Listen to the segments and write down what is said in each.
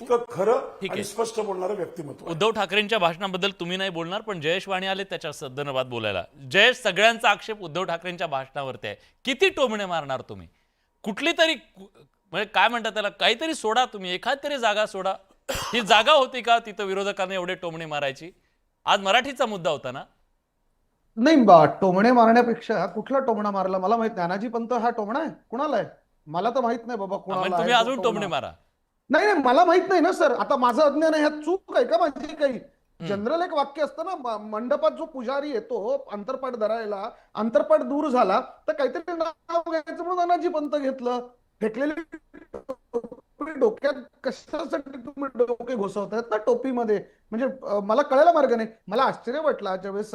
इतकं खरं ठीक आणि आहे. स्पष्ट बोलणारं व्यक्तिमत्व आहे. उद्धव ठाकरेंच्या भाषणाबद्दल तुम्ही नाही बोलणार, पण जयेश वाणी आले त्याच्या संदर्भात बोलायला. जयेश, सगळ्यांचा आक्षेप उद्धव ठाकरेंच्या भाषणावरती आहे. किती टोमणे मारणार तुम्ही? कुठली तरी म्हणजे काय म्हणतात त्याला, काहीतरी सोडा तुम्ही, एखादी तरी जागा सोडा. ही जागा होती का तिथं विरोधकांना एवढे टोमणे मारायची? आज मराठीचा मुद्दा होता ना. नाही टोमणे मारण्यापेक्षा कुठला टोमणा मारला मला माहित नाही. नानाजी पंत हा टोमणा आहे कुणाला आहे मला तर माहित नाही बाबा म्हणजे कुणाला तुम्ही आहे तो अजून टोमणे टोमणा. मारा. नाही नाही मला माहित नाही ना सर. आता माझं अज्ञान आहे ह्यात चूक आहे का माझी काही. जनरल एक वाक्य असतं ना मंडपात जो पुजारी येतो अंतरपाठ धरायला, अंतरपाठ दूर झाला तर काहीतरी नाव घ्यायचं म्हणून नानाजी पंत घेतलं. फेकलेली टोपी डोक्यात कशासाठी तुम्ही डोके घुसवतायत ना टोपीमध्ये. म्हणजे मला कळायला मार्ग नाही. मला आश्चर्य वाटलं ज्यावेळेस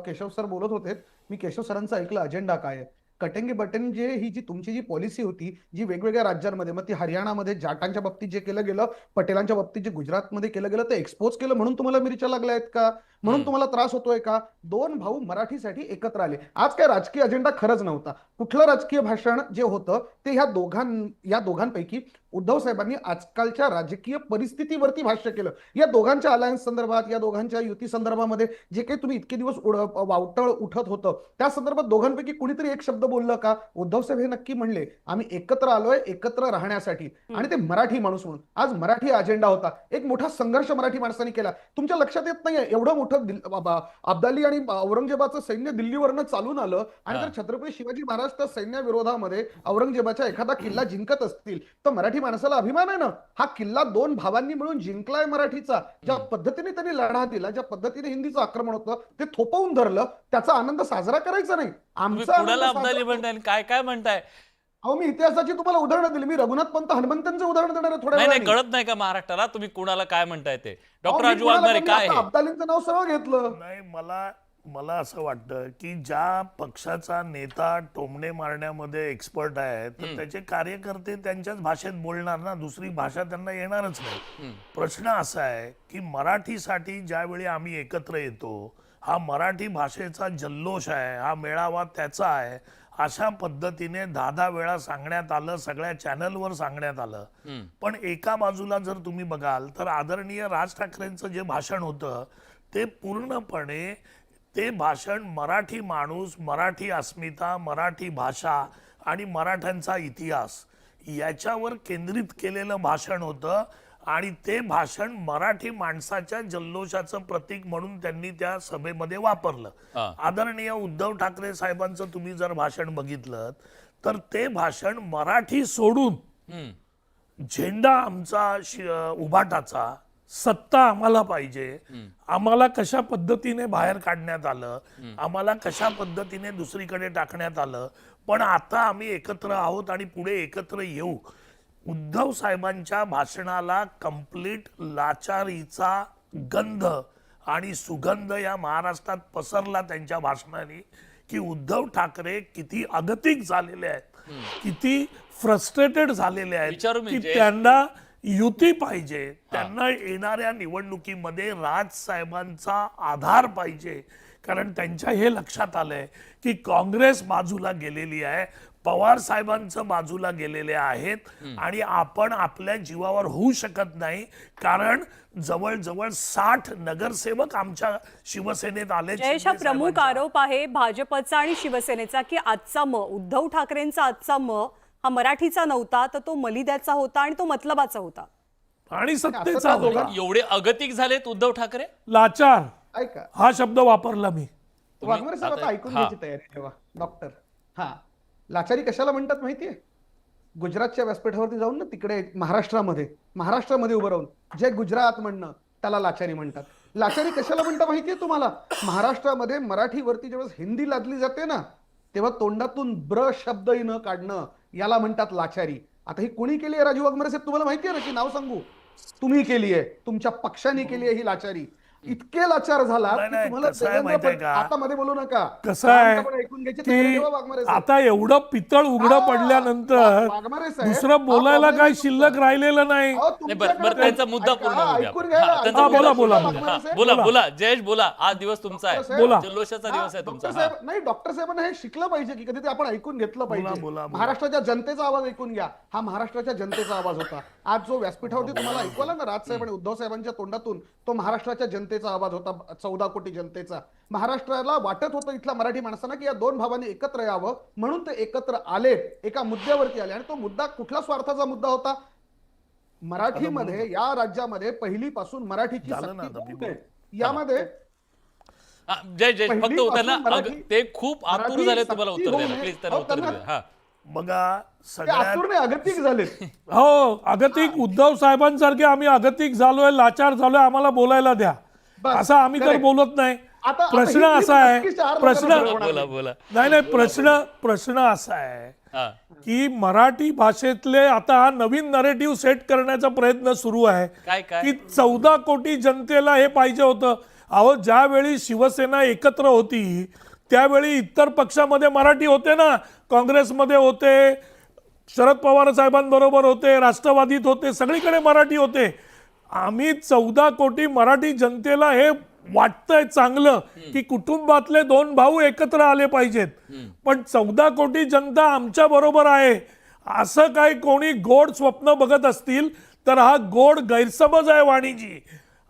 केशव सर बोलत होते. मी केशव सरांचा ऐकलं अजेंडा काय आहे. कटेंगे बटेंगे ही जी तुमची जी पॉलिसी होती जी वेगवेगळ्या राज्यांमध्ये, मग ती हरियाणामध्ये जाटांच्या बाबतीत जे केलं गेलं, पटेलांच्या बाबतीत जे गुजरातमध्ये केलं गेलं, ते एक्सपोज केलं म्हणून तुम्हाला मिरच्या लागल्या आहेत का, म्हणून तुम्हाला त्रास होतोय का. दोन भाऊ मराठीसाठी एकत्र आले. आज काय राजकीय अजेंडा खरंच नव्हता. कुठलं राजकीय भाषण जे होतं ते या दोघांपैकी उद्धव साहेबांनी आजकालच्या राजकीय परिस्थितीवरती भाष्य केलं. या दोघांच्या अलायन्स संदर्भात, या दोघांच्या युती संदर्भामध्ये जे काही तुम्ही इतके दिवस वावटळ उठत होतं त्या संदर्भात दोघांपैकी कुणीतरी एक शब्द बोललं का. उद्धव साहेब हे नक्की म्हणले आम्ही एकत्र आलोय एकत्र राहण्यासाठी, आणि ते मराठी माणूस म्हणून. आज मराठी अजेंडा होता. एक मोठा संघर्ष मराठी माणसांनी केला. तुमच्या लक्षात येत नाहीये एवढं मोठं अब्दाली आणि औरंगजेबाचं सैन्य दिल्लीवरनं चालून आलं आणि जर छत्रपती शिवाजी महाराज त्या सैन्याविरोधामध्ये औरंगजेबाचा एखादा किल्ला जिंकत असतील तर मराठी माणसाला अभिमान आहे ना. हा किल्ला दोन भावांनी मिळून जिंकलाय मराठीचा. ज्या पद्धतीने त्यांनी लढा दिला, ज्या पद्धतीने हिंदीचं आक्रमण होतं ते थोपवून धरलं, त्याचा आनंद साजरा करायचा नाही. आमचा कुणाला अब्दाली म्हणताय, काय काय म्हणताय? अहो मी इतिहासाची तुम्हाला उदाहरणं दिली. मी रघुनाथ पंत हनुमंतांचं उदाहरण देणार आहे थोड्या नाही नाही, वेळाने. कळत नाही का महाराष्ट्राला तुम्ही कुणाला काय म्हणताय ते? अहो, डॉक्टर मी राजू कुणाला वाघमारे पण काय आता आहे? अब्दालींचं नाव सरळ घेतलं. नाही, मला मला असं वाटतं की ज्या पक्षाचा नेता टोमणे मारण्यामध्ये एक्सपर्ट आहे तर त्याचे कार्यकर्ते त्यांच्याच भाषेत बोलणार ना, दुसरी भाषा त्यांना येणारच नाही. प्रश्न असा आहे की मराठीसाठी ज्यावेळी आम्ही एकत्र येतो, हा मराठी भाषेचा जल्लोष आहे, हा मेळावा त्याचा आहे, अशा पद्धतीने 10 वेळा सांगण्यात आलं, सगळ्या चॅनलवर सांगण्यात आलं. पण एका बाजूला जर तुम्ही बघाल तर आदरणीय राज ठाकरेंचं जे भाषण होतं ते पूर्णपणे ते भाषण मराठी माणूस, मराठी अस्मिता, मराठी भाषा आणि मराठ्यांचा इतिहास याच्यावर केंद्रित केलेलं भाषण होतं. आणि ते भाषण मराठी माणसाच्या जल्लोषाचं प्रतीक म्हणून त्यांनी त्या सभेमध्ये वापरलं. आदरणीय उद्धव ठाकरे साहेबांचं तुम्ही जर भाषण बघितलं तर ते भाषण मराठी सोडून झेंडा आमचा उभाटाचा, सत्ता आम्हाला पाहिजे, आम्हाला कशा पद्धतीने बाहेर काढण्यात आलं, आम्हाला कशा पद्धतीने दुसरीकडे टाकण्यात आलं, पण आता आम्ही एकत्र आहोत आणि पुढे एकत्र येऊ. उद्धव साहेबांच्या भाषणाला कंप्लीट लाचारीचा गंध आणि सुगंध या महाराष्ट्रात पसरला त्यांच्या भाषणाने की उद्धव ठाकरे किती अगतिक झालेले आहेत, किती फ्रस्ट्रेटेड झालेले आहेत की त्यांना युती पाहिजे, त्यांना येणाऱ्या निवडणुकीमध्ये राज साहेबांचा आधार पाहिजे. कारण त्यांच्या हे लक्षात आलंय की काँग्रेस बाजूला गेलेली आहे, पवार साहेबांचं बाजूला गेलेले आहेत आणि आपण आपल्या जीवावर होऊ शकत नाही. कारण जवळजवळ 60 नगरसेवक आमच्या शिवसेनेत आले. जयेश, हा प्रमुख आरोप आहे भाजपचा आणि शिवसेनेचा की आजचा उद्धव ठाकरेंचा आजचा हा मराठीचा नव्हता, तर तो मलिद्याचा होता आणि तो मतलबाचा होता आणि सत्तेचा होता. एवढे अगतिक झालेत उद्धव ठाकरे? लाचार ऐका हा शब्द वापरला मी. वाघमारे साहेब आता ऐकून घ्यायची तयारी ठेवा डॉक्टर. हा लाचारी कशाला म्हणतात माहितीये? गुजरातच्या व्यासपीठावरती जाऊन ना तिकडे महाराष्ट्रामध्ये उभं राहून जे गुजरात म्हणणं त्याला लाचारी म्हणतात. लाचारी कशाला म्हणतात माहितीये तुम्हाला? महाराष्ट्रामध्ये मराठीवरती जेव्हा हिंदी लादली जाते ना तेव्हा तोंडातून ब्र शब्दही न काढणं याला म्हणतात लाचारी. आता ही कोणी केली आहे राजू वाघमारे साहेब तुम्हाला माहिती आहे ना की नाव सांगू? तुम्ही केली आहे, तुमच्या पक्षाने केली आहे ही लाचारी. इतके लाचार झाला नाही, की नाही, तुम्हाला कसं आहे देवेंद्र माहितीये फड- का? आता मध्ये बोलू नका. कसं आहे शांतपणे ऐकून घ्यायची तयारी की ठेवा, वाघमारे साहेब. आता एवढं पितळ उघडं पडल्यानंतर वाघमारे साहेब, दुसरं हा बोलायला problem काही आहे शिल्लक तुमचा. राहिलेलं नाही. अहो, नाही, बरं तुमच्याकडे त्यांचा मुद्दा ऐका, पूर्ण होऊ द्या. ऐकून घ्या ना. त्यांचा हा, मुद्दा बोला, पूर्ण बोला, होऊ द्या. बोला. हा, बोला बोला जयेश बोला. आज दिवस तुमचा आहे. साहेब, बोला. जल्लोषाचा दिवस आहे तुमचा. डॉक्टर हा. साहेब नाही, डॉक्टर साहेबांना हे शिकलं पाहिजे की कधी ते आपण ऐकून घेतलं पाहिजे. बोला, बोला. महाराष्ट्राच्या जनतेचा आवाज ऐकून घ्या. हा महाराष्ट्राच्या जनतेचा आवाज होता. आज जो व्यासपीठावरती तुम्हाला ऐकवला ना राजसाहेब आणि उद्धव साहेबांच्या तोंडातून, तो महाराष्ट्राच्या जनतेचा आवाज होता, 14 कोटी जनतेचा. महाराष्ट्राला वाटत होतं इथल्या मराठी माणसांना की या दोन भावांनी एकत्र यावं, म्हणून ते एकत्र आले, एका मुद्द्यावरती आले. आणि तो मुद्दा कुठला स्वार्थाचा मुद्दा होता? मराठीमध्ये, या राज्यामध्ये पहिलीपासून मराठीची झालं ना सक्ती आता, होऊ नये. यामध्ये हा, जय जय फक्त पहिलीपासून त्यांना मराठी- ते खूप आतुर मराठी झाले तुम्हाला सक्ती उत्तर होऊ द्यायला. नये. प्लीज त्यांना अहो, उत्तर त्यांना- द्या. हा. बघा ते सगळ्यात आतुरने अगतिक झालेत. हो, अगतिक उद्धव साहेबांसारखे आम्ही अगतिक झालोय, लाचार झालोय, आम्हाला बोलायला द्या. बस, असं आम्ही तर correct. बोलत नाही. आता प्रश्न ही असा आहे, नक्की चार प्रश्न लोकांना बरोबर बोला आहे. बोला. नाही प्रश्न असा आहे हा. की मराठी भाषेतले आता हा नवीन नरेटिव्ह सेट करण्याचा प्रयत्न सुरू आहे काय काय की 14 कोटी जनतेला हे पाहिजे होतं. अहो, ज्यावेळी शिवसेना एकत्र होती त्यावेळी इतर पक्षामध्ये मराठी होते ना, काँग्रेसमध्ये होते, शरद पवार साहेबांबरोबर होते, राष्ट्रवादीत होते, सगळीकडे मराठी होते. आम्ही 14 कोटी मराठी जनतेला हे वाटतंय चांगलं की कुटुंबातले दोन भाऊ एकत्र आले पाहिजेत, पण 14 कोटी जनता आमच्या बरोबर आहे असं काही कोणी गोड स्वप्न बघत असतील तर हा गोड गैरसमज आहे वाणीजी.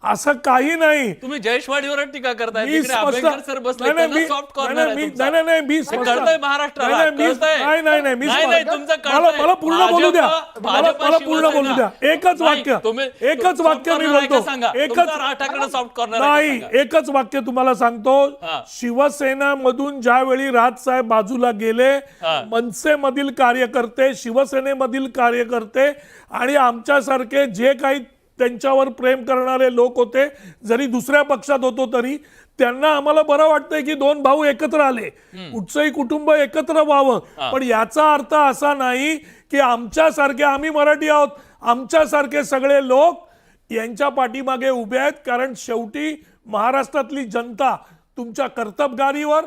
असं काही नाही. तुम्ही जयेशवाडीवर टीका करताय. मी तिकडे स्पष्ट- अभ्यंकर सर बसले, नाही, त्यांना मी- soft corner नाही, आहे मी- तुमचा. नाही, मी हे स्पष्ट- कळतंय महाराष्ट्राला. नाही, मी- कळतंय. नाही, मी नाही, स्पष्ट- तुमचं मला कळतंय. मला पूर्ण बोलू द्या. भाजप मला पूर्ण बोलू द्या. एकच नाही, वाक्य तुम्ही- एकच soft वाक्य मी corner आहे का बोलतो. सांगा. एकच तुमचा राज ठाकरे सॉफ्ट कॉर्नर नाही, एकच वाक्य तुम्हाला सांगतो. हा. शिवसेना मधून ज्यावेळी राजसाहेब बाजूला गेले, हा. मनसेमधील कार्यकर्ते, शिवसेनेमधील कार्यकर्ते आणि आमच्यासारखे जे काही त्यांच्यावर प्रेम करणारे लोक होते, जरी दुसऱ्या पक्षात होतो तरी त्यांना आम्हाला बरं वाटतंय की दोन भाऊ एकत्र आले, कुठचंही कुटुंब एकत्र व्हावं. पण याचा अर्थ असा नाही की आमच्यासारखे, आम्ही मराठी आहोत, आमच्यासारखे सगळे लोक यांच्या पाठीमागे उभे आहेत. कारण शेवटी महाराष्ट्रातली जनता तुमच्या कर्तबगारीवर,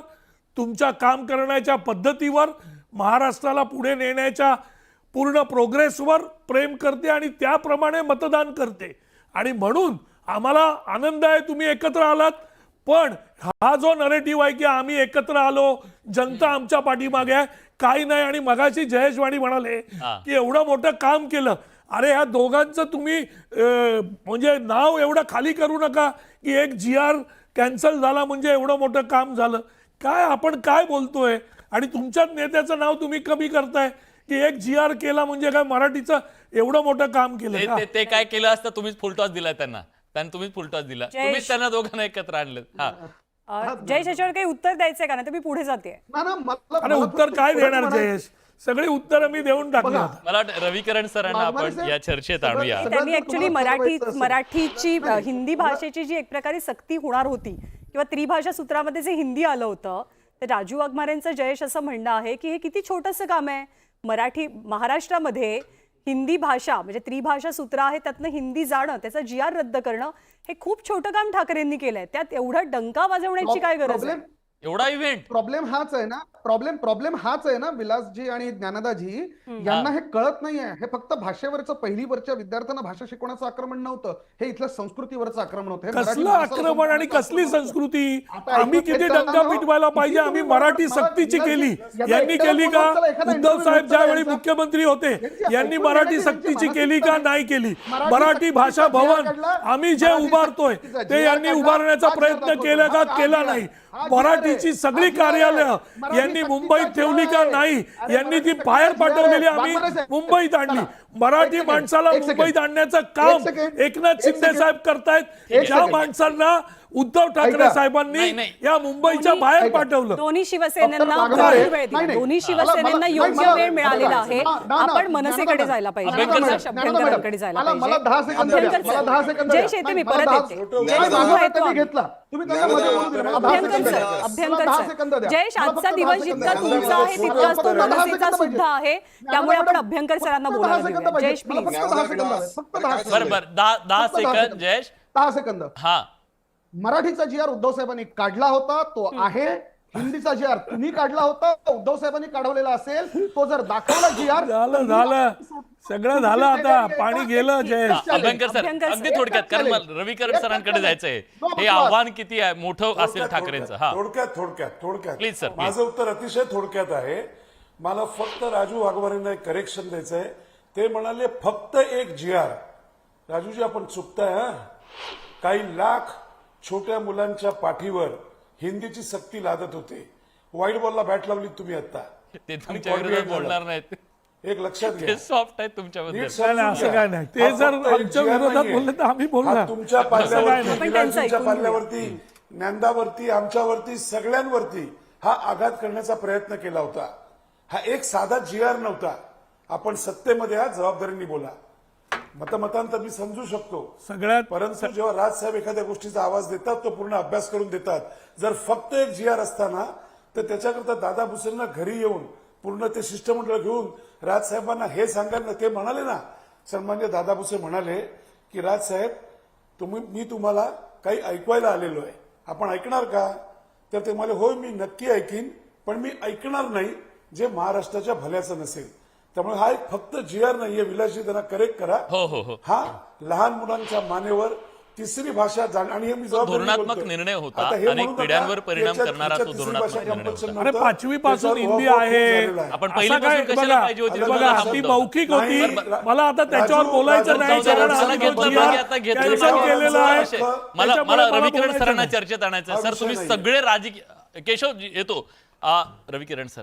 तुमच्या काम करण्याच्या पद्धतीवर, महाराष्ट्राला पुढे नेण्याच्या पूर्ण प्रोग्रेसवर प्रेम करते आणि त्याप्रमाणे मतदान करते. आणि म्हणून आम्हाला आनंद आहे तुम्ही एकत्र आलात. पण हा जो नरेटिव्ह आहे की आम्ही एकत्र आलो, जनता आमच्या पाठीमागे आहे, काही नाही. आणि मगाशी जयेश वाणी म्हणाले की एवढं मोठं काम केलं. अरे ह्या दोघांचं तुम्ही म्हणजे नाव एवढं खाली करू नका की एक GR कॅन्सल झाला म्हणजे एवढं मोठं काम झालं. काय आपण काय बोलतोय? आणि तुमच्याच नेत्याचं नाव तुम्ही कमी करताय की एक GR केला म्हणजे काय मराठीचं एवढं मोठं काम केलं का? ते काय केलं असतं तुम्हीच फुलटॉस दिलाय त्यांना तुम्हीच फुलटॉस दिला. तुम्हीच त्यांना दोघांना एकत्र आणलं. हा. जयेश याच्यावर काही उत्तर द्यायचंय का? नाही तर मी पुढे जाते. ना, ना, मला- आणि मला उत्तर फक्त काय एवढंच देणार म्हणायचं- जयेश? सगळी उत्तरं मी देऊन टाकली बघा. आता. मला वाटतं रविकरण सरांना आपण वाघमारे या चर्चेत साहेब, आणूया. सगळं- त्यांनी जर ऍक्च्युली तुम्हाला ठरवायचं असेल- मराठीची हिंदी भाषेची जी एक प्रकारे सक्ती होणार होती किंवा त्रिभाषा सूत्रामध्ये जे हिंदी आलं होतं, तर राजू वाघमारेंचं जयेश असं म्हणणं आहे की हे किती छोटंसं काम आहे. मराठी महाराष्ट्रामध्ये हिंदी भाषा म्हणजे त्रिभाषा सूत्र आहे, त्यातनं हिंदी जाणं, त्याचा GR रद्द करणं, हे खूप छोटं काम ठाकरेंनी केलंय. त्यात एवढं डंका वाजवण्याची काय गरज आहे? प्रॉब्लेम एवढा इव्हेंट प्रॉब्लेम हाच आहे ना, प्रॉब्लेम हाच आहे ना, विलासजी आणि ज्ञानदाजी यांना हे कळत नाहीये. हे फक्त भाषेवरचं पहिलीवरच्या विद्यार्थ्यांना भाषा शिकवण्याचं आक्रमण नव्हतं, हे इथल्या संस्कृतीवरचं आक्रमण होतं. हे मराठी कसलं भाषा आक्रमण आणि संस्कृतीचं कसली आक्रमण होतं. संस्कृती? आता आम्ही ऐकून किती घेताना डंका ना, पिटवायला पाहिजे? किती आम्ही तुम्ही मराठी मला- सक्तीची मला- केली. यांना यांनी एकट्याला केली फोन का? उचलला, एखादा उद्धव interview साहेब घेतला ज्यावेळी यांचा. मुख्यमंत्री होते यांची यांनी ऐकून मराठी घेण्याची सक्तीची यांची केली का? मानसिकता नाही केली. मराठी मराठी सक्तीचा भाषा GR भवन काढला, आम्ही जे मराठी उभारतोय सक्तीचा ते GR यांनी काढला, उभारण्याचा हा GR प्रयत्न दाखवतो. केला का? हा केला GR नाही. हा मराठीची GR सगळी आहे. कार्यालयं मराठी यांनी सक्तीचा मुंबईत ठेवली का? GR नाही. अरे यांनी ती मराठी बाहेर सक्तीचा पाठवलेली GR आम्ही वाघमारे साहेब, मुंबईत आणली. चला. मराठी एक सेकंड, माणसाला एक सेकंड. मुंबईत आणण्याचं काम एक सेकंड. एकनाथ एक शिंदे सेकंड. साहेब करतायत. एक ज्या सेकंड. माणसांना उद्धव ठाकरे ऐका. साहेबांनी नाही, नाही. या मुंबईच्या दोन्ही- बाहेर ऐका. पाठवलं. दोन्ही शिवसेनेंना डॉक्टर वाघमारे- भरपूर वेळ दिला. नाही, नाही. दोन्ही मला- शिवसेनेंना मला- योग्य मला- वेळ मिळालेला आहे. ना, ना, आपण ना, मनसेकडे ना, जायला पाहिजे, अभ्यंकर प्रकाश साहेब, अभ्यंकरांकडे जायला मला 10 पाहिजे. सेकंद द्या. अभ्यंकर मला 10 सर, सेकंद जय द्या. शेते, मी नाही, परत मला येते. 10 जय मला उभा 10 आहे तो सेकंद आम्ही. घेतला. तुम्ही त्यांना मध्ये बोलू द्या. मला 10 अभ्यंकर सेकंद सर, द्या. मला अभ्यंकर 10 सर, सेकंद द्या. जयेश, मला आजचा फक्त दिवस 10 जितका सेकंद तुमचा द्या. आहे तितकाच तो फक्त 10 मनसेचा सेकंद पाहिजे. सुद्धा आहे. त्यामुळे आपण अभ्यंकर सरांना फक्त बोलायला 10 सेकंद देऊया. पाहिजे. जयेश मला प्लीज. फक्त 10 सेकंद द्या. फक्त 10 सेकंद बरं बरं 10 फक्त 10 सेकंद जयेश. 10 सेकंद हा मराठीचा जी आर उद्धव साहेबांनी काढला होता तो आहे, हिंदीचा जी आर तुम्ही काढला होता, उद्धव साहेबांनी काढवलेला असेल, तो जर दाखवला जी आर झालं सगळं झालं, आता पाणी गेलं जयेश. अभ्यंकर सर अभ्यंकर अगदी सर, थोडक्यात, कारण मला रविकरण सरांकडे जायचंय. हे आव्हान किती आहे मोठं असेल ठाकरेंचं? हा थोडक्यात Please, sir, माझं उत्तर अतिशय थोडक्यात आहे. मला फक्त राजू वाघमारेंना एक करेक्शन द्यायचंय. ते म्हणाले फक्त एक जी आर. राजूजी आपण चुकताय हा. काही लाख छोट्या मुलांच्या पाठीवर हिंदीची सक्ती लादत होते. व्हाईट बॉलला बॅट लावली तुम्ही आता, ते तुमच्या विरोधात बोलणार नाहीत, एक लक्षात घ्या. ते सॉफ्ट आहेत तुमच्याबद्दल. नीट नाही, नाही, असं काय नाही. ते जर आमच्या विरोधात बोलले तर आम्ही बोलणार. हा तुमच्या असं काय पाल्यावरती, नाही. पण त्यांचं विलासजींच्या ऐकून पाल्यावरती, ज्ञानदावरती, आमच्यावरती, सगळ्यांवरती हा आघात करण्याचा प्रयत्न केला होता. हा एक साधा जी आर नव्हता. आपण सत्तेमध्ये आहात, जबाबदारीने बोला. मतमतांतर मी समजू शकतो, सगळ्यात परंतु जेव्हा राजसाहेब एखाद्या गोष्टीचा आवाज देतात तो पूर्ण अभ्यास करून देतात. जर फक्त एक जी आर असताना तर त्याच्याकरता दादा भुसेंना घरी येऊन पूर्ण ते शिष्टमंडळ घेऊन राजसाहेबांना हे सांगायला, ते म्हणाले ना, सन्मान्य दादा भुसे म्हणाले की राजसाहेब मी तुम्हाला काही ऐकवायला आलेलो आहे, आपण ऐकणार का? तर ते म्हणाले होय मी नक्की ऐकीन, पण मी ऐकणार नाही जे महाराष्ट्राच्या भल्याचं नसेल. त्यामुळे हा एक फक्त जी आर नाहीये. विलासजी त्यांना करेक्ट करा. हो. हा लहान मुलांच्या मानेवर तिसरी भाषा आणि हे मी जबाबदारीने धोरणात्मक बोलतोय. निर्णय होता. आता हे अनेक म्हणू नका, पिढ्यांवर परिणाम याच्यात करणारा तो तिसरी धोरणात्मक भाषा निर्णय compulsion होता. अरे नव्हतं. 5वी पासून त्याच्यावर हिंदी उहापोह आहे. झालेला आहे. आपण असं पहिलीपासून काय कशाला बघा, पाहिजे होती? बघा, बघा, ती हा मौखिक होती. नाही, मला आता त्याच्यावर बोलायचं नाही, राजू, कारण राजू, आम्ही राजू, तो राजू, GR आता घेतलं cancel मागे. केलेला आहे. मला त्याच्यामुळे मला रविकिरण बोलायचं सरांना नाही. चर्चेत आणायचं हा सर. विषय तुम्ही नाहीये. सगळे राजकीय केशव येतो रविकिरण सर,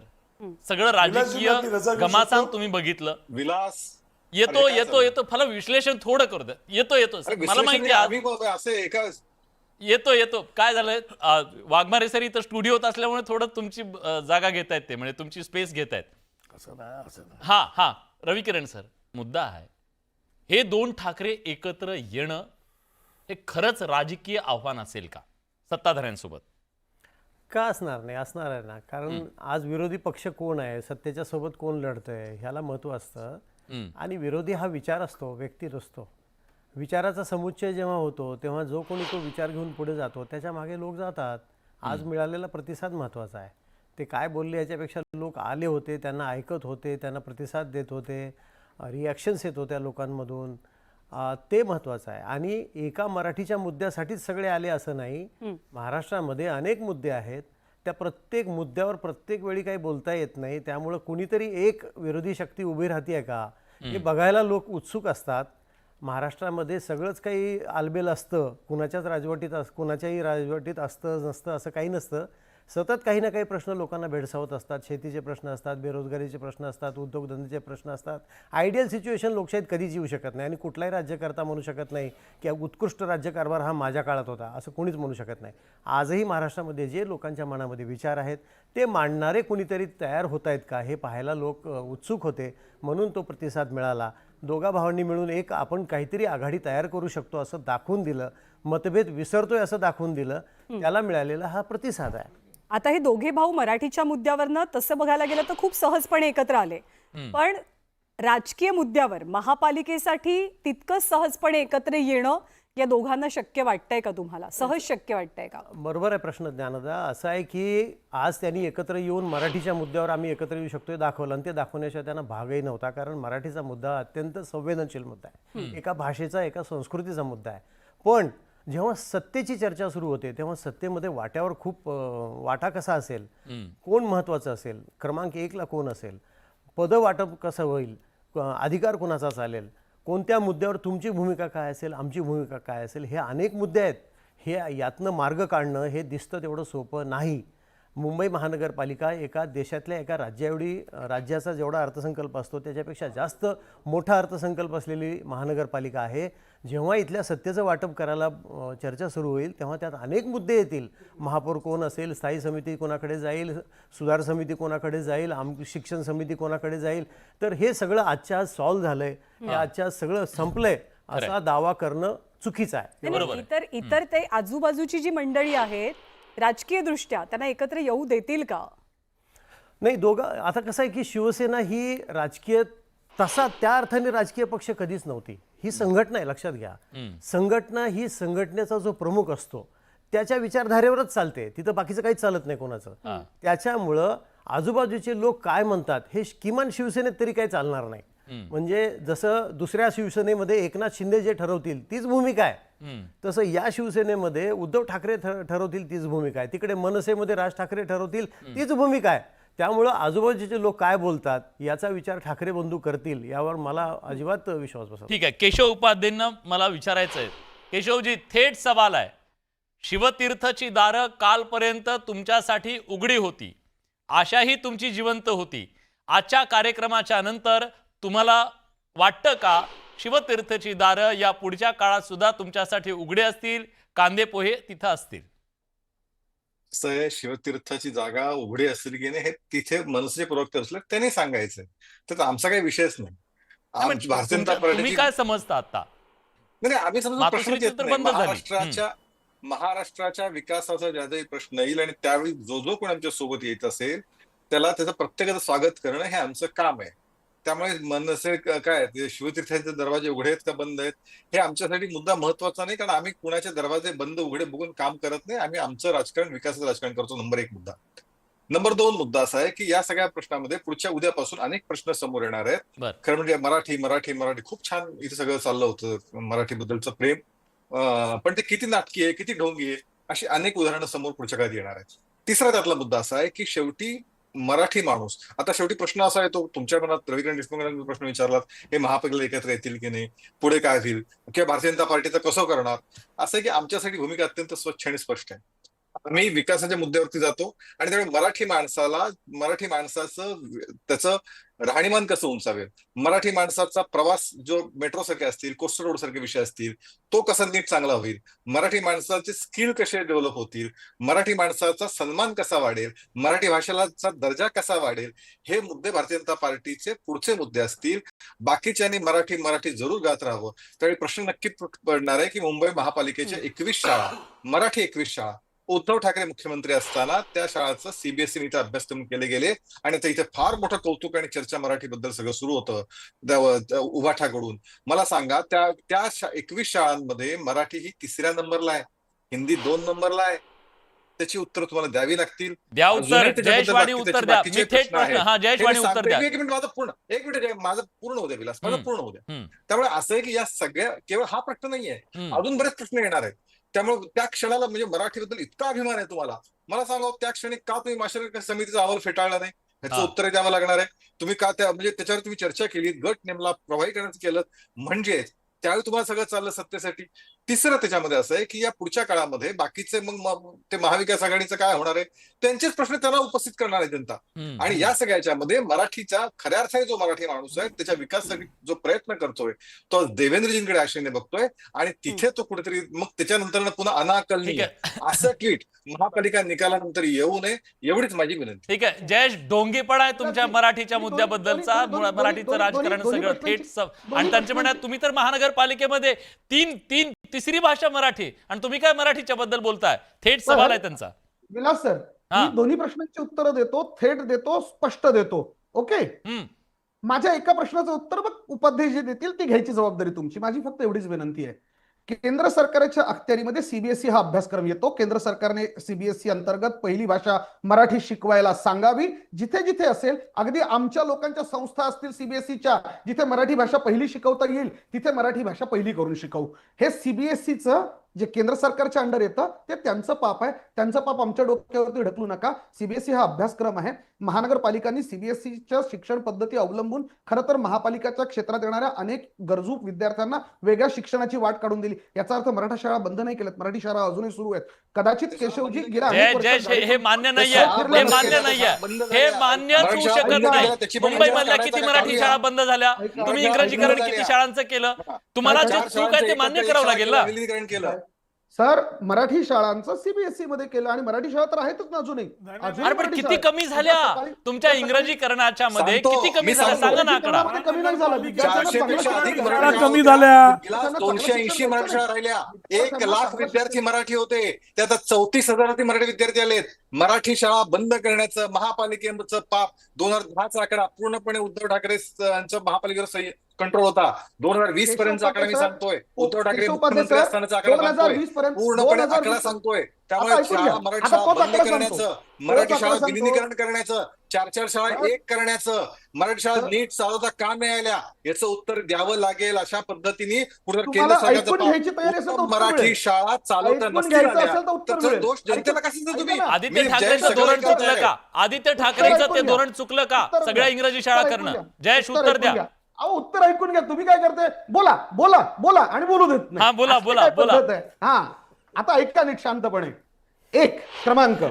सगळं राजकीय विलासजींना ती रजा घेऊ घमासान शकतो? तुम्ही बघितलं. विलास येतो मला विश्लेषण थोडं करू द्या. येतो मला माहिती आहे आज असे एका येतो काय झालंय, वाघमारे सर इथं स्टुडिओत असल्यामुळे थोडं तुमची जागा घेतायत, ते म्हणजे तुमची स्पेस घेतायत. असं नाही. हा रविकिरण सर, मुद्दा आहे हे दोन ठाकरे एकत्र येणं हे खरंच राजकीय आव्हान असेल का सत्ताधाऱ्यांसोबत? का असणार नाही, असणार आहे ना. कारण आज विरोधी पक्ष कोण आहे, सत्तेच्या सोबत कोण लढतंय ह्याला महत्त्व असतं. आणि विरोधी हा विचार असतो, व्यक्ती नसतो. विचाराचा समुच्चय जेव्हा होतो तेव्हा जो कोणी तो विचार घेऊन पुढे जातो त्याच्या मागे लोक जातात. आज मिळालेला प्रतिसाद महत्त्वाचा आहे. ते काय बोलले याच्यापेक्षा लोक आले होते, त्यांना ऐकत होते, त्यांना प्रतिसाद देत होते, रिॲक्शन्स येत होत्या लोकांमधून, ते महत्त्वाचं आहे. आणि एका मराठीच्या मुद्द्यासाठीच सगळे आले असं नाही. महाराष्ट्रामध्ये अनेक मुद्दे आहेत, त्या प्रत्येक मुद्द्यावर प्रत्येक वेळी काही बोलता येत नाही. त्यामुळं कुणीतरी एक विरोधी शक्ती उभी राहते का हे बघायला लोक उत्सुक असतात. महाराष्ट्रामध्ये सगळंच काही आलबेल असतं, कुणाच्याही राजवटीत असतं नसतं असं काही नसतं. सतत काही ना काही प्रश्न लोकांना भेडसावत असतात. शेतीचे प्रश्न असतात, बेरोजगारीचे प्रश्न असतात, उद्योगधंद्याचे प्रश्न असतात. आयडियल सिच्युएशन लोकशाहीत कधीच येऊ शकत नाही आणि कुठलाही राज्यकर्ता म्हणू शकत नाही की उत्कृष्ट राज्यकारभार हा माझ्या काळात होता असं कोणीच म्हणू शकत नाही. आजही महाराष्ट्रामध्ये जे लोकांच्या मनामध्ये विचार आहेत ते मांडणारे कुणीतरी तयार होत आहेत का हे पाहायला लोक उत्सुक होते, म्हणून तो प्रतिसाद मिळाला. दोघा भावांनी मिळून एक आपण काहीतरी आघाडी तयार करू शकतो असं दाखवून दिलं, मतभेद विसरतोय असं दाखवून दिलं, त्याला मिळालेला हा प्रतिसाद आहे. आता हे दोघे भाऊ मराठीच्या मुद्द्यावरनं तसं बघायला गेलं तर खूप सहजपणे एकत्र आले, पण राजकीय मुद्द्यावर महापालिकेसाठी तितकंच सहजपणे एकत्र येणं या दोघांना शक्य वाटतंय का तुम्हाला? सहज शक्य वाटतंय का? बरोबर आहे प्रश्न ज्ञानदा. असं आहे की आज त्यांनी एकत्र येऊन मराठीच्या मुद्द्यावर आम्ही एकत्र येऊ शकतोय दाखवलं, आणि ते दाखवण्याशिवाय त्यांना भागही नव्हता. कारण मराठीचा मुद्दा अत्यंत संवेदनशील मुद्दा आहे, एका भाषेचा, एका संस्कृतीचा मुद्दा आहे. पण जेव्हा सत्तेची चर्चा सुरू होते तेव्हा सत्तेमध्ये वाट्यावर खूप वाटा कसा असेल, कोण महत्त्वाचं असेल, क्रमांक 1ला कोण असेल, पदवाटप कसं होईल, अधिकार कोणाचा चालेल, कोणत्या मुद्द्यावर तुमची भूमिका काय असेल, आमची भूमिका काय असेल, हे अनेक मुद्दे आहेत. हे यातनं मार्ग काढणं हे दिसतं तेवढं सोपं नाही. मुंबई महानगरपालिका एका देशातल्या एका राज्याचा जेवढा अर्थसंकल्प असतो त्याच्यापेक्षा जास्त मोठा अर्थसंकल्प असलेली महानगरपालिका आहे. जेव्हा इथल्या सत्तेचं वाटप करायला चर्चा सुरू होईल तेव्हा त्यात अनेक मुद्दे येतील. महापौर कोण असेल, स्थायी समिती कोणाकडे जाईल, सुधार समिती कोणाकडे जाईल, शिक्षण समिती कोणाकडे जाईल. तर हे सगळं आजच्या आज सॉल्व्ह झालंय, हे आजच्या आज सगळं संपलंय असा दावा करणं चुकीचं आहे. नाही, इतर ते आजूबाजूची जी मंडळी आहेत राजकीय दृष्ट्या त्यांना एकत्र येऊ देतील का? नाही, दोघं आता कसं आहे की शिवसेना ही राजकीय तसा त्या अर्थाने राजकीय पक्ष कधीच नव्हती. ही संघटना आहे, लक्षात घ्या. संघटना ही संघटनेचा जो प्रमुख असतो त्याच्या विचारधारेवरच चालते, तिथं बाकीचं काहीच चालत नाही कोणाचं. त्याच्यामुळं आजूबाजूचे लोक काय म्हणतात हे किमान शिवसेनेत तरी काही चालणार नाही. म्हणजे जसं दुसऱ्या शिवसेनेमध्ये एकनाथ शिंदे जे ठरवतील तीच भूमिका आहे, तसं या शिवसेनेमध्ये उद्धव ठाकरे ठरवतील तीच भूमिका आहे, तिकडे मनसेमध्ये राज ठाकरे ठरवतील तीच भूमिका आहे. त्यामुळं आजूबाजूचे लोक काय बोलतात याचा विचार ठाकरे बंधू करतील यावर मला अजिबात विश्वास बसत. ठीक आहे, केशव उपाध्यायांना मला विचारायचं आहे. केशवजी, थेट सवाल आहे. शिवतीर्थची दारं कालपर्यंत तुमच्यासाठी उघडी होती, आशाही तुमची जिवंत होती. आजच्या कार्यक्रमाच्या नंतर तुम्हाला वाटतं का शिवतीर्थची दारं या पुढच्या काळात सुद्धा तुमच्यासाठी उघडे असतील, कांदे पोहे तिथं असतील? असं आहे, शिवतीर्थाची जागा उघडी असेल की नाही हे तिथे मनसे प्रवक्ते असले त्यांनी सांगायचं. तर आमचा काही विषयच नाही. भारतीय जनता तुम्ही पार्टीची काय समजता आता? नाही, आम्ही समजा प्रश्न मातोश्रीचं येत तर नाही. बंद झाली. महाराष्ट्राच्या विकासाचा ज्याही प्रश्न येईल आणि त्यावेळी जो कोण आमच्या सोबत येत असेल त्याला त्याचं प्रत्येकाचं स्वागत करणं हे आमचं काम आहे. त्यामुळे मनसे काय शिवतीर्थाचे दरवाजे उघडे आहेत का बंद आहेत हे आमच्यासाठी मुद्दा महत्वाचा नाही, कारण आम्ही कुणाचे दरवाजे बंद उघडे बघून काम करत नाही. आम्ही आमचं राजकारण, विकासाचं राजकारण करतो. नंबर 1 मुद्दा. नंबर 2 मुद्दा असा आहे की या सगळ्या प्रश्नामध्ये पुढच्या उद्यापासून अनेक प्रश्न समोर येणार आहेत. खरं म्हणजे मराठी खूप छान इथे सगळं चाललं होतं, मराठी बद्दलचं प्रेम, पण ते किती नाटकी आहे, किती ढोंगी आहे, अशी अनेक उदाहरणं समोर पुढच्या काळात येणार आहेत. तिसरा त्यातला मुद्दा असा आहे की शेवटी मराठी माणूस, आता शेवटी प्रश्न असा येतो तुमच्या मनात, रविकिरण देशमुखांनी प्रश्न विचारलात, हे महापालिकेला एकत्र येतील की नाही, पुढे काय होईल, किंवा भारतीय जनता पार्टीचं कसं करणार. असं आहे की आमच्यासाठी भूमिका अत्यंत स्वच्छ आणि स्पष्ट आहे. आम्ही विकासाच्या मुद्द्यावरती जातो आणि त्यामुळे मराठी माणसाचं त्याचं राहणीमान कसं उंचावेल, मराठी माणसाचा प्रवास जो मेट्रो सारखे असतील, कोस्टल रोड सारखे विषय असतील, तो कसा नीट चांगला होईल, मराठी माणसाचे स्किल कसे डेव्हलप होतील, मराठी माणसाचा सन्मान कसा वाढेल, मराठी भाषेला दर्जा कसा वाढेल, हे मुद्दे भारतीय जनता पार्टीचे पुढचे मुद्दे असतील. बाकीच्यांनी मराठी जरूर गात राहावं. त्यावेळी प्रश्न नक्कीच पडणार आहे की मुंबई महापालिकेच्या 21 शाळा, मराठी 21 शाळा, उद्धव ठाकरे मुख्यमंत्री असताना त्या शाळाचं सीबीएसई इथे अभ्यासक्रम केले गेले आणि ते इथे फार मोठं कौतुक आणि चर्चा मराठीबद्दल सगळं सुरू होतं उभाठाकडून. मला सांगा, त्या 21 शाळांमध्ये मराठी ही 3ऱ्या नंबरला आहे, हिंदी 2 नंबरला आहे. त्याची उत्तर तुम्हाला द्यावी लागतील. द्या उत्तर. जयेशवाणी उत्तर द्या. मी थेट प्रश्न, हा जयेशवाणी उत्तर द्या. एक मिनिट माझं पूर्ण होऊ द्या विलास, माझं पूर्ण होऊ द्या. त्यामुळे असं आहे की या सगळ्या केवळ हा प्रश्न नाहीये, अजून बरेच प्रश्न येणार आहेत. त्यामुळे त्या क्षणाला म्हणजे मराठीबद्दल इतका अभिमान आहे तुम्हाला, मला सांगा त्या क्षणी का तुम्ही माशेलकर समितीचा अहवाल फेटाळला नाही, ह्याचं उत्तर द्यावं लागणार आहे. तुम्ही का म्हणजे त्याच्यावर तुम्ही चर्चा केली, गट नेमला, प्रभावी करण्याचं केलं, म्हणजे त्यावेळी तुम्हाला सगळं चाललं सत्तेसाठी. तिसरं त्याच्यामध्ये असं आहे की या पुढच्या काळामध्ये बाकीचे मग ते महाविकास आघाडीचं काय होणार आहे, त्यांचेच प्रश्न त्यांना उपस्थित करणार आहे जनता. आणि या सगळ्याच्यामध्ये मराठीचा खऱ्या अर्थाने जो मराठी माणूस आहे त्याच्या विकासासाठी जो प्रयत्न करतोय तो देवेंद्रजींकडे आशेने बघतोय आणि तिथे तो कुठेतरी मग त्याच्यानंतर पुन्हा अनाकलनीय असं ट्विट महापालिका निकालानंतर येऊ नये, एवढीच माझी विनंती. ठीक आहे जयेश, ढोंगीपणा आहे तुमच्या मराठीच्या मुद्द्याबद्दलचा, मराठीचं राजकारण सगळं थेट आणि त्यांचे म्हणतात तुम्ही तर महानगरपालिकेमध्ये तिसरी भाषा मराठी आणि तुम्ही काय मराठीच्या बद्दल बोलताय. थेट सवाल आहे त्यांचा. विलास सर, मी दोन्ही प्रश्नांची उत्तरं देतो, थेट देतो, स्पष्ट देतो. ओके, माझ्या एका प्रश्नाचं उत्तर बघ उपाध्याय जे देतील ती घ्यायची जबाबदारी तुमची. माझी फक्त एवढीच विनंती आहे. केंद्र सरकारच्या अखत्यारीमध्ये सीबीएसई हा अभ्यासक्रम येतो. केंद्र सरकारने सीबीएसई अंतर्गत पहिली भाषा मराठी शिकवायला सांगावी. जिथे जिथे असेल, अगदी आमच्या लोकांच्या संस्था असतील सीबीएसईच्या, जिथे मराठी भाषा पहिली शिकवता येईल तिथे मराठी भाषा पहिली करून शिकवू. हे सीबीएसईचं जे केंद्र सरकारच्या अंडर येतं ते त्यांचं पाप आहे. त्यांचं पाप आमच्या डोक्यावरती ढकलू नका. सीबीएसई हा अभ्यासक्रम आहे. महानगरपालिकांनी सीबीएसईच्या शिक्षण पद्धती अवलंबून खरं तर महापालिकेच्या क्षेत्रात येणाऱ्या अनेक गरजू विद्यार्थ्यांना वेगळ्या शिक्षणाची वाट काढून दिली. याचा अर्थ मराठा शाळा बंद नाही केल्यात, मराठी शाळा अजूनही सुरू आहेत. कदाचित केशवजी गेल्या हे मान्य नाहीये, हे मान्य नाहीये, हे मान्यच होऊ शकत नाही. मुंबईमधल्या किती मराठी शाळा बंद झाल्या, तुम्ही इंग्रजीकरण किती शाळांचं केलं, तुम्हाला जे चूक आहे ते मान्य करावं लागेल ना. केलं सर, मराठी शाळांचं सीबीएसई मध्ये केलं आणि मराठी शाळा तर आहेतच ना अजूनही. अरे पण किती कमी झाल्या तुमच्या इंग्रजीकरणाच्या मध्ये, किती कमी झाल्या सांगा ना आकडा. कमी नाही झाला, 400पेक्षा अधिक कमी झाल्या. 280 मराठी शाळा राहिल्या. 1,00,000 विद्यार्थी मराठी होते, त्यात 34,000 मराठी विद्यार्थी आलेत. मराठी शाळा बंद करण्याचं महापालिकेचं पाप 2010चा आकडा पूर्णपणे उद्धव ठाकरे यांचं महापालिकेवर कंट्रोल होता. 2020 पर्यंतचा आकडा मी सांगतोय. उद्धव ठाकरे मुख्यमंत्री असतानाचा आकडा सांगतोय. 2020 पर्यंत पूर्णपणे 2020 आकडा सांगतोय. त्यामुळे आता ऐकून घ्या. शाळा मराठी आता शाळा तोच बंद आकडा करण्याचं, सांगतो. मराठी तोच शाळा आकडा सांगतो. विलिनीकरण करण्याचं, 4 शाळा एक करण्याचं, मराठी शाळा नीट चालवता का मिळाल्या याचं उत्तर द्यावं लागेल. अशा पद्धतीने कुठं केंद्र तुम्हाला सरकारचं ऐकून घ्यायची तयारी असेल तर उत्तम उत्तर मराठी मिळेल. शाळा चालवता ऐकून नसतील घ्यायचं आल्या, असेल तर उत्तर त्याचा मिळेल. दोष जनतेला ऐका- कशाचा ऐका तुम्ही? ना. आदित्य मी ठाकरेंचं जयेश धोरण सगळे चुकलं का? आदित्य ठाकरेंचं ऐकून ते घ्या. धोरण चुकलं का? उत्तर सगळ्या घ्या. इंग्रजी शाळा उत्तर ऐकून करणं. घ्या. जयेश उत्तर उत्तर ऐकून द्या. घ्या. अहो उत्तर ऐकून घ्या. तुम्ही काय करते? बोला बोला बोला आणि बोलू देत नाही. हा, बोला, अशी बोला, काय बोला. पद्धत आहे? हा, आता ऐका नीट शांतपणे. 1 क्रमांक,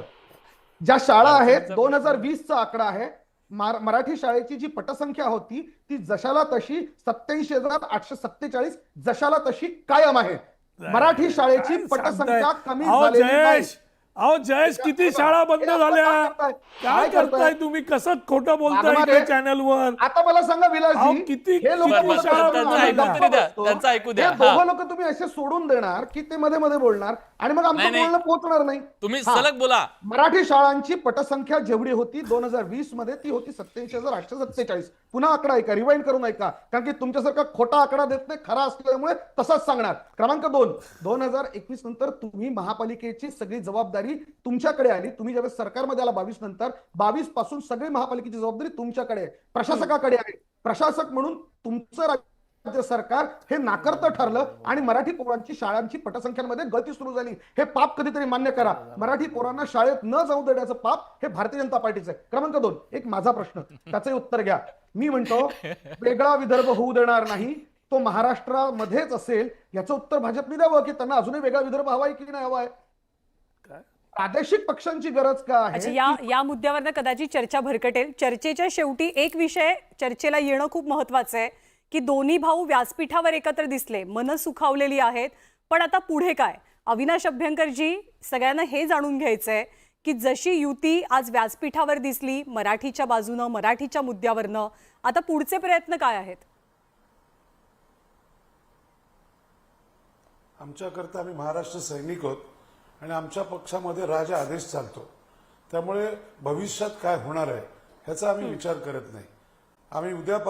ज्या शाळा आहेत 2020चा आकडा आहे. मराठी शाळेची जी पटसंख्या होती ती जशाला तशी 87,847 जशाला तशी कायम आहे. मराठी शाळेची काय पटसंख्या सांगताय? कमी अहो झालेली नाही. जयेश, अहो जयेश, किती शाळा बंद झाल्या? काय करताय तुम्ही? कसं खोटं बोलताय मागमागे- इथे चॅनलवर? आता मला सांगा अहो, विलासजी, किती- हे लोक बरं, बरं, शाळा त्यांचं बंद ऐकू झाल्या. तरी द्या, बसतो. त्यांचं ऐकू द्या. हे दोघं लोक तुम्ही असे सोडून देणार की ते मध्ये मध्ये बोलणार आणि मग आमचं नाही, नाही. बोलणं पोहोचणार नाही. तुम्ही हा. सलग बोला. मराठी शाळांची पटसंख्या जेवढी होती 2020 मध्ये ती होती 87,847. पुन्हा आकडा ऐका, रिवाइंड करून ऐका, कारण की तुमच्यासारखा खोटा आकडा देत नाही, खरा असल्यामुळे तसाच सांगणार. क्रमांक 2, 2021 नंतर तुम्ही महापालिकेची सगळी जबाबदारी तुमच्याकडे आली. तुम्ही ज्यावेळेस सरकारमध्ये आला 22 नंतर, 22 पासून सगळी महापालिकेची जबाबदारी तुमच्याकडे आहे, प्रशासकाकडे आहे. प्रशासक म्हणून तुमचं राज्य सरकार हे नाकर्त ठरलं आणि मराठी पोरांची शाळांची पटसंख्यांमध्ये गती सुरू झाली. हे पाप कधीतरी मान्य करा. मराठी पोरांना शाळेत न जाऊ देण्याचं पाप हे भारतीय जनता पार्टीचं आहे. क्रमांक 2, एक माझा प्रश्न, त्याचंही उत्तर घ्या. मी म्हणतो वेगळा विदर्भ होऊ देणार नाही, तो महाराष्ट्रामध्येच असेल. याचं उत्तर भाजपने द्यावं की त्यांना अजूनही वेगळा विदर्भ हवाय की नाही हवाय. प्रादेशिक पक्षांची गरज का अच्छा, आहे? या मुद्द्यावर कदाचित चर्चा भरकटेल. चर्चेच्या शेवटी एक विषय चर्चेला येणं खूप महत्वाचं आहे की दोन्ही भाऊ व्यासपीठावर एकत्र दिसले, मन सुखावलेली आहेत, पण आता पुढे काय? अविनाश अभ्यंकरजी, सगळ्यांना हे जाणून घ्यायचंय की जशी युती आज व्यासपीठावर दिसली मराठीच्या बाजूनं, मराठीच्या मुद्द्यावरनं, आता पुढचे प्रयत्न काय आहेत? आमच्याकरता आम्ही महाराष्ट्र सैनिक आहोत आणि आमच्या पक्षामध्ये राजा आदेश चालतो. त्यामुळे भविष्यात काय होणार आहे ह्याचा आम्ही विचार करत नाही. आम्ही उद्या